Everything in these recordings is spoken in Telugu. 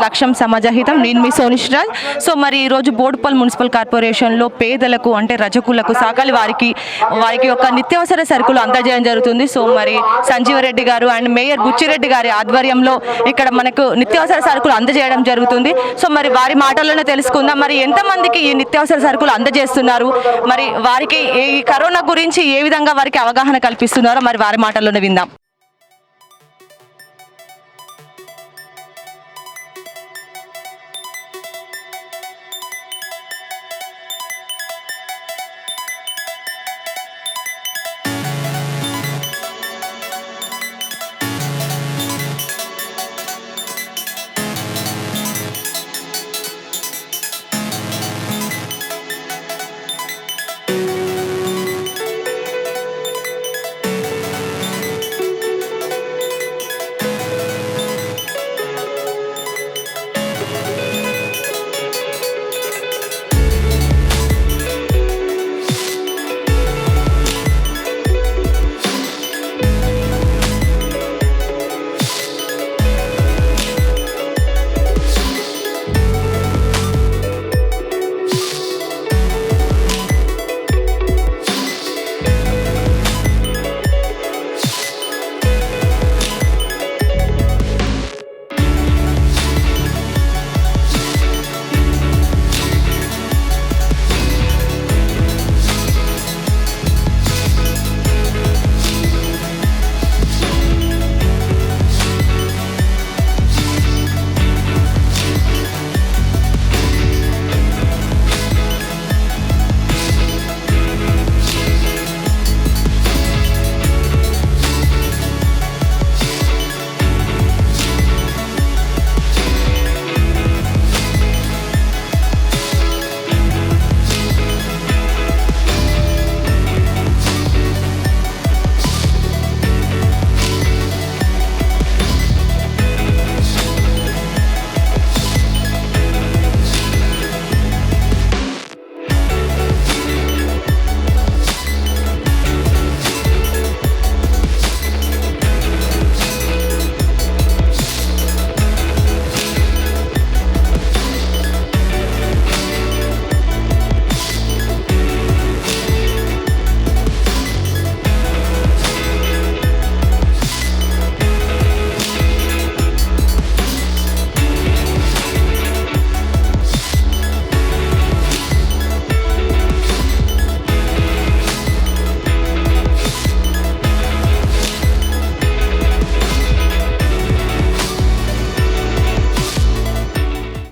లక్ష్యం సమాజహితం. నేను మీ సోనిష్రాజ్. సో మరి ఈరోజు బోడుపల్ మున్సిపల్ కార్పొరేషన్లో పేదలకు అంటే రజకులకు సాకాలి వారికి ఒక నిత్యావసర సరుకులు అందజేయడం జరుగుతుంది. సో మరి సంజీవరెడ్డి గారు అండ్ మేయర్ బుచ్చిరెడ్డి గారి ఆధ్వర్యంలో ఇక్కడ మనకు నిత్యావసర సరుకులు అందజేయడం జరుగుతుంది. సో మరి వారి మాటల్లోనే తెలుసుకుందాం మరి ఎంతమందికి ఈ నిత్యావసర సరుకులు అందజేస్తున్నారు, మరి వారికి ఈ కరోనా గురించి ఏ విధంగా వారికి అవగాహన కల్పిస్తున్నారో మరి వారి మాటల్లోనే విందాం.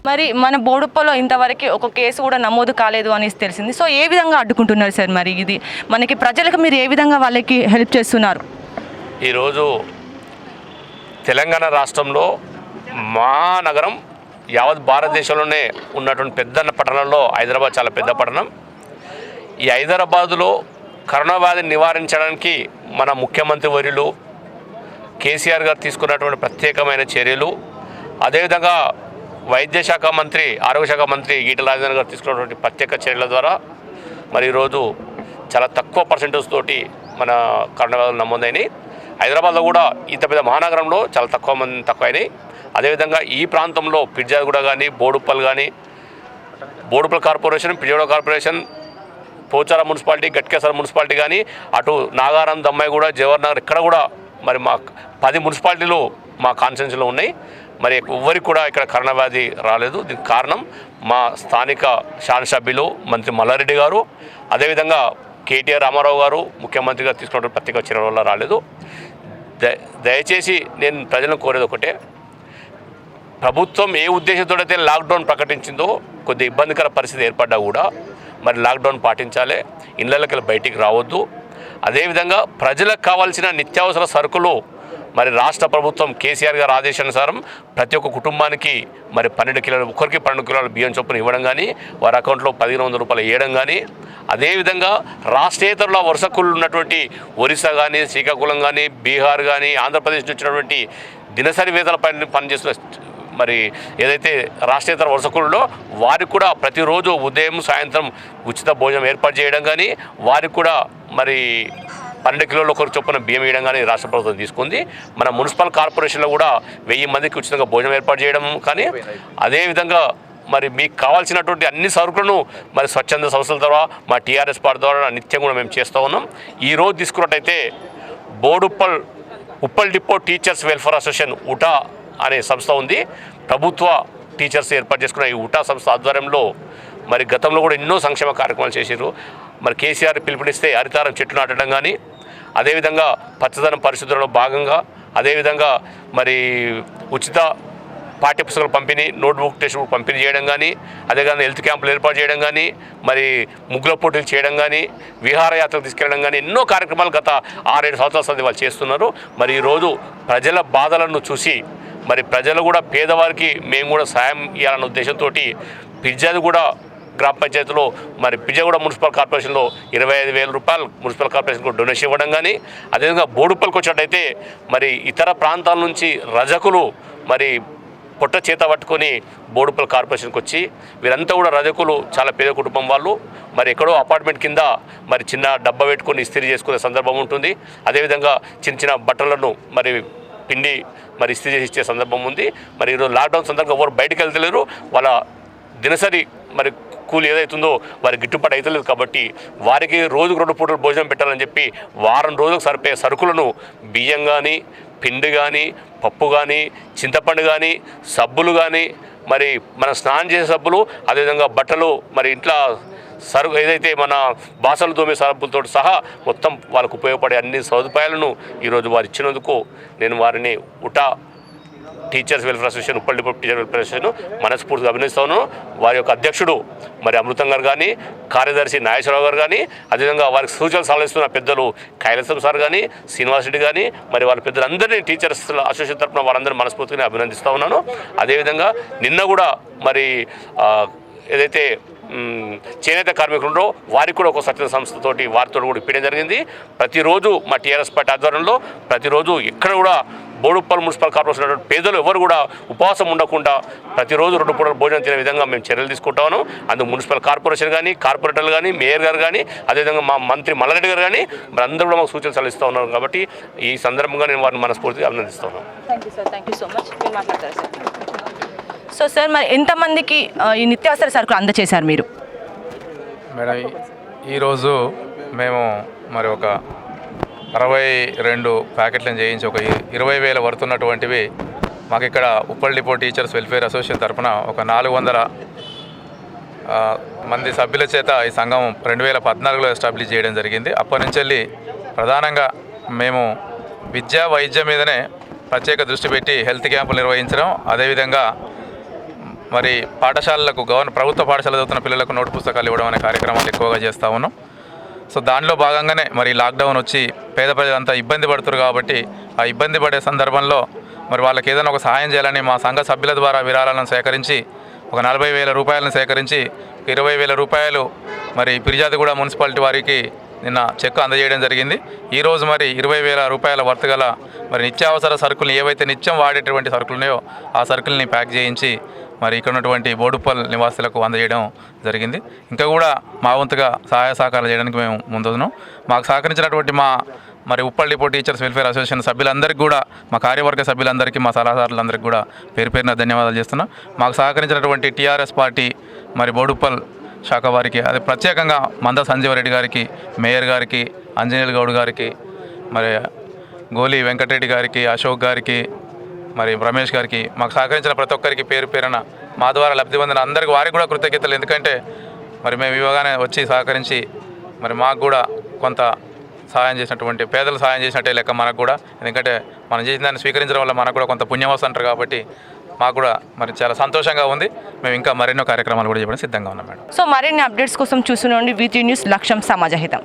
మరి మన బోడుప్పలో ఇంతవరకు ఒక కేసు కూడా నమోదు కాలేదు అని తెలిసింది. సో ఏ విధంగా అడ్డుకుంటున్నారు సార్, మరి ఇది మనకి ప్రజలకు మీరు ఏ విధంగా వాళ్ళకి హెల్ప్ చేస్తున్నారు? ఈరోజు తెలంగాణ రాష్ట్రంలో మహానగరం యావత్ భారతదేశంలోనే ఉన్నటువంటి పెద్ద పట్టణంలో హైదరాబాద్ చాలా పెద్ద పట్టణం. ఈ హైదరాబాదులో కరోనా వ్యాధిని నివారించడానికి మన ముఖ్యమంత్రి వర్యులు కేసీఆర్ గారు తీసుకున్నటువంటి ప్రత్యేకమైన చర్యలు, అదేవిధంగా వైద్య శాఖ మంత్రి ఆరోగ్య శాఖ మంత్రి ఈటెల రాజేందర్ గారు తీసుకున్నటువంటి ప్రత్యేక చర్యల ద్వారా మరి ఈరోజు చాలా తక్కువ పర్సెంటేజ్ తోటి మన కరోనా వ్యాధులు నమోదైనాయి. హైదరాబాద్లో కూడా ఇంత పెద్ద మహానగరంలో చాలా తక్కువైనాయి. అదేవిధంగా ఈ ప్రాంతంలో పిర్జాగూడ కానీ బోడుప్పల్ కానీ Boduppal corporation, Peerzadiguda corporation, Pocharam municipality, Ghatkesar municipality కానీ అటు నాగారం, దమ్మాయిగూడ, జవహర్ నగర్ ఇక్కడ కూడా మరి మా 10 మున్సిపాలిటీలు మా కాన్స్టిట్యున్సీలో ఉన్నాయి. మరి ఎవ్వరికి కూడా ఇక్కడ కరోనా వ్యాధి రాలేదు. దీనికి కారణం మా స్థానిక శాసనసభ్యులు మంత్రి మల్లారెడ్డి గారు, అదేవిధంగా కేటీఆర్ రామారావు గారు ముఖ్యమంత్రిగా తీసుకున్న ప్రత్యేక చర్యల వల్ల రాలేదు. దయచేసి నేను ప్రజలను కోరేది ఒకటే, ప్రభుత్వం ఏ ఉద్దేశంతో అయితే లాక్డౌన్ ప్రకటించిందో కొద్ది ఇబ్బందికర పరిస్థితి ఏర్పడ్డా కూడా మరి లాక్డౌన్ పాటించాలి, ఇళ్లకి బయటికి రావద్దు. అదేవిధంగా ప్రజలకు కావాల్సిన నిత్యావసర సరుకులు మరి రాష్ట్ర ప్రభుత్వం కేసీఆర్ గారి ఆదేశానుసారం ప్రతి ఒక్క కుటుంబానికి మరి 12 కిలోలు, ఒక్కరికి 12 కిలోల బియ్యం చొప్పున ఇవ్వడం కానీ, వారి అకౌంట్లో 1500 రూపాయలు వేయడం కానీ, అదేవిధంగా రాష్ట్రేతరుల వరుసకులు ఉన్నటువంటి ఒరిస్సా కానీ, శ్రీకాకుళం కానీ, బీహార్ కానీ, ఆంధ్రప్రదేశ్ నుంచి వచ్చినటువంటి దినసరి వేతనపై పనిచేస్తున్న మరి ఏదైతే రాష్ట్రేతర వరుసకుల్లో వారికి కూడా ప్రతిరోజు ఉదయం సాయంత్రం ఉచిత భోజనం ఏర్పాటు చేయడం కానీ, వారికి కూడా మరి 12 కిలోల ఒకరు చొప్పున బియ్యం వేయడం కానీ రాష్ట్ర ప్రభుత్వం తీసుకుంది. మన మున్సిపల్ కార్పొరేషన్లో కూడా 1000 మందికి ఉచితంగా భోజనం ఏర్పాటు చేయడం, కానీ అదేవిధంగా మరి మీకు కావాల్సినటువంటి అన్ని సరుకులను మరి స్వచ్ఛంద సంస్థల ద్వారా మా టీఆర్ఎస్ పార్టీ ద్వారా నిత్యం కూడా మేము చేస్తూ ఉన్నాం. ఈరోజు తీసుకున్నట్టయితే Uppal depot teachers welfare association Utah అనే సంస్థ ఉంది. ప్రభుత్వ టీచర్స్ ఏర్పాటు చేసుకున్న ఈ ఉటా సంస్థ ఆధ్వర్యంలో మరి గతంలో కూడా ఎన్నో సంక్షేమ కార్యక్రమాలు చేశారు. మరి కేసీఆర్ పిలుపునిస్తే హరితారం చెట్లు నాటడం కానీ, అదేవిధంగా పచ్చదనం పరిశుభ్రతలో భాగంగా, అదేవిధంగా మరి ఉచిత పాఠ్యపుస్తకాలు పంపిణీ, నోట్బుక్ టెక్స్ట్ బుక్ పంపిణీ చేయడం కానీ, అదేవిధంగా హెల్త్ క్యాంపులు ఏర్పాటు చేయడం కానీ, మరి ముగ్గుల పోటీలు చేయడం కానీ, విహారయాత్రకు తీసుకెళ్ళడం కానీ ఎన్నో కార్యక్రమాలు గత 6-7 సంవత్సరాల సంది వాళ్ళు చేస్తున్నారు. మరి ఈరోజు ప్రజల బాధలను చూసి మరి ప్రజలు కూడా పేదవారికి మేము కూడా సాయం ఇవ్వాలన్న ఉద్దేశంతో పిజ్జాది కూడా గ్రామ పంచాయతీలో మరి పిజ్జాగూడ మున్సిపల్ కార్పొరేషన్లో 25,000 రూపాయలు మున్సిపల్ కార్పొరేషన్కు డొనేషన్ ఇవ్వడం కానీ, అదేవిధంగా బోడుప్పల్కి వచ్చినట్టయితే మరి ఇతర ప్రాంతాల నుంచి రజకులు మరి పొట్ట చేత పట్టుకొని బోడుప్పల్ కార్పొరేషన్కి వచ్చి, వీరంతా కూడా రజకులు చాలా పేద కుటుంబం వాళ్ళు, మరి ఎక్కడో అపార్ట్మెంట్ కింద మరి చిన్న డబ్బా పెట్టుకొని ఇస్త్రీ చేసుకునే సందర్భం ఉంటుంది. అదేవిధంగా చిన్న చిన్న బట్టలను మరి పిండి మరి ఇస్త్రీ చేసి ఇచ్చే సందర్భం ఉంది. మరి ఈరోజు లాక్డౌన్ సందర్భంగా ఎవరు బయటకు వెళ్తలేరు. వాళ్ళ దినసరి మరి కూలి ఏదైతుందో వారి గిట్టుబాటు అవుతలేదు. కాబట్టి వారికి రోజుకు 2 పూటలు భోజనం పెట్టాలని చెప్పి వారం రోజులకు సరిపోయే సరుకులను బియ్యం కానీ, పిండి కానీ, పప్పు కానీ, చింతపండు కానీ, సబ్బులు కానీ, మరి మన స్నానం చేసే సబ్బులు, అదేవిధంగా బట్టలు, మరి ఇంట్లో సరుకు ఏదైతే మన బాసలు తోమే సరుకులతో సహా మొత్తం వాళ్ళకు ఉపయోగపడే అన్ని సదుపాయాలను ఈరోజు వారు ఇచ్చినందుకు నేను వారిని Utah teachers welfare association, Uppal depot teacher welfare association మనస్ఫూర్తిగా అభినందిస్తాను. వారి యొక్క అధ్యక్షుడు మరి అమృతం గారు కానీ, కార్యదర్శి నాగేశ్వరరావు గారు కానీ, అదేవిధంగా వారికి సూచనలు సలహిస్తున్న పెద్దలు కైలాసం సార్ కానీ, శ్రీనివాస్ రెడ్డి కానీ, మరి వాళ్ళ పెద్దలందరినీ టీచర్స్ అసోసియేషన్ తరఫున వారందరినీ మనస్ఫూర్తిగా అభినందిస్తూ ఉన్నాను. అదేవిధంగా నిన్న కూడా మరి ఏదైతే చేనేత కార్మికులు ఉన్నారో వారికి కూడా ఒక స్వచ్ఛంద సంస్థతోటి వారితో కూడా ఇప్పడం జరిగింది. ప్రతిరోజు మా టీఆర్ఎస్ పార్టీ ఆధ్వర్యంలో ప్రతిరోజు ఎక్కడ కూడా బోడుప్పల్ మున్సిపల్ కార్పొరేషన్ పేదలు ఎవరు కూడా ఉపవాసం ఉండకుండా ప్రతిరోజు 2 పూటలు భోజనం తినే విధంగా మేము చర్యలు తీసుకుంటాము. అందుకు మున్సిపల్ కార్పొరేషన్ కానీ, కార్పొరేటర్లు కానీ, మేయర్ గారు కానీ, అదేవిధంగా మా మంత్రి మల్లారెడ్డి గారు కానీ మరి అందరూ కూడా మాకు సూచనలు సలహిస్తూ ఉన్నారు. కాబట్టి ఈ సందర్భంగా నేను వారిని మనస్ఫూర్తిగా అభినందిస్తున్నాను. Thank you so much. మీరు మాట్లాడతారు సార్. సో సార్, మరి ఎంతమందికి ఈ నిత్యావసర సరుకులు అందజేశారు మీరు? మేడం, ఈరోజు మేము మరి ఒక 62 ప్యాకెట్లను చేయించి ఒక 20,000 వర్తున్నటువంటివి మాకు ఇక్కడ Uppal depot teachers welfare association తరఫున ఒక 400 మంది సభ్యుల చేత ఈ సంఘం 2014లో ఎస్టాబ్లిష్ చేయడం జరిగింది. అప్పటి నుంచి వెళ్ళి ప్రధానంగా మేము విద్య, వైద్యం మీదనే ప్రత్యేక దృష్టి పెట్టి హెల్త్ క్యాంపులు నిర్వహించడం, అదేవిధంగా మరి పాఠశాలలకు ప్రభుత్వ పాఠశాల చదువుతున్న పిల్లలకు నోటు పుస్తకాలు ఇవ్వడం అనే కార్యక్రమాలు ఎక్కువగా చేస్తూ ఉన్నాం. సో దానిలో భాగంగానే మరి లాక్డౌన్ వచ్చి పేద ప్రజలంతా ఇబ్బంది పడుతున్నారు. కాబట్టి ఆ ఇబ్బంది పడే సందర్భంలో మరి వాళ్ళకి ఏదైనా ఒక సహాయం చేయాలని మా సంఘ సభ్యుల ద్వారా విరాళాలను సేకరించి ఒక 40,000 రూపాయలను సేకరించి 20,000 రూపాయలు మరి ఫిర్యాదుగూడ మున్సిపాలిటీ వారికి నిన్న చెక్ అందజేయడం జరిగింది. ఈరోజు మరి 20,000 రూపాయల వర్త్ గల మరి నిత్యావసర సరుకులు ఏవైతే నిత్యం వాడేటువంటి సరుకులు ఉన్నాయో ఆ సరుకుల్ని ప్యాక్ చేయించి మరి ఇక్కడ ఉన్నటువంటి బోడుప్పల్ నివాసులకు అందజేయడం జరిగింది. ఇంకా కూడా మా వంతుగా సహాయ సహకారాలు చేయడానికి మేము ముందున్నాం. మాకు సహకరించినటువంటి మరి Uppal depot teachers welfare association సభ్యులందరికీ కూడా, మా కార్యవర్గ సభ్యులందరికీ, మా సలహాదారులందరికీ కూడా పేరు పేరున ధన్యవాదాలు చేస్తున్నాం. మాకు సహకరించినటువంటి టీఆర్ఎస్ పార్టీ మరి బోడుప్పల్ శాఖ వారికి, అది ప్రత్యేకంగా మంద సంజీవరెడ్డి గారికి, మేయర్ గారికి, అంజనేయులు గౌడ్ గారికి, మరి గోలి వెంకటరెడ్డి గారికి, అశోక్ గారికి, మరి రమేష్ గారికి, మాకు సహకరించిన ప్రతి ఒక్కరికి పేరు పేరున మా ద్వారా లబ్ధి పొందిన అందరికీ వారికి కూడా కృతజ్ఞతలు. ఎందుకంటే మరి మేము ఇవ్వగానే వచ్చి సహకరించి మరి మాకు కూడా కొంత సహాయం చేసినటువంటి పేదలు సహాయం చేసినట్టే లెక్క మనకు కూడా. ఎందుకంటే మనం చేసిన దాన్ని స్వీకరించడం వల్ల మనకు కూడా కొంత పుణ్యం వస్తుంటారు. కాబట్టి మాకు కూడా మరి చాలా సంతోషంగా ఉంది. మేము ఇంకా మరెన్నో కార్యక్రమాలు కూడా చేయడానికి సిద్ధంగా ఉన్నాం మేడం. సో మరిన్ని అప్డేట్స్ కోసం చూస్తూనే ఉండండి VT న్యూస్, లక్ష్యం సమాజహితం.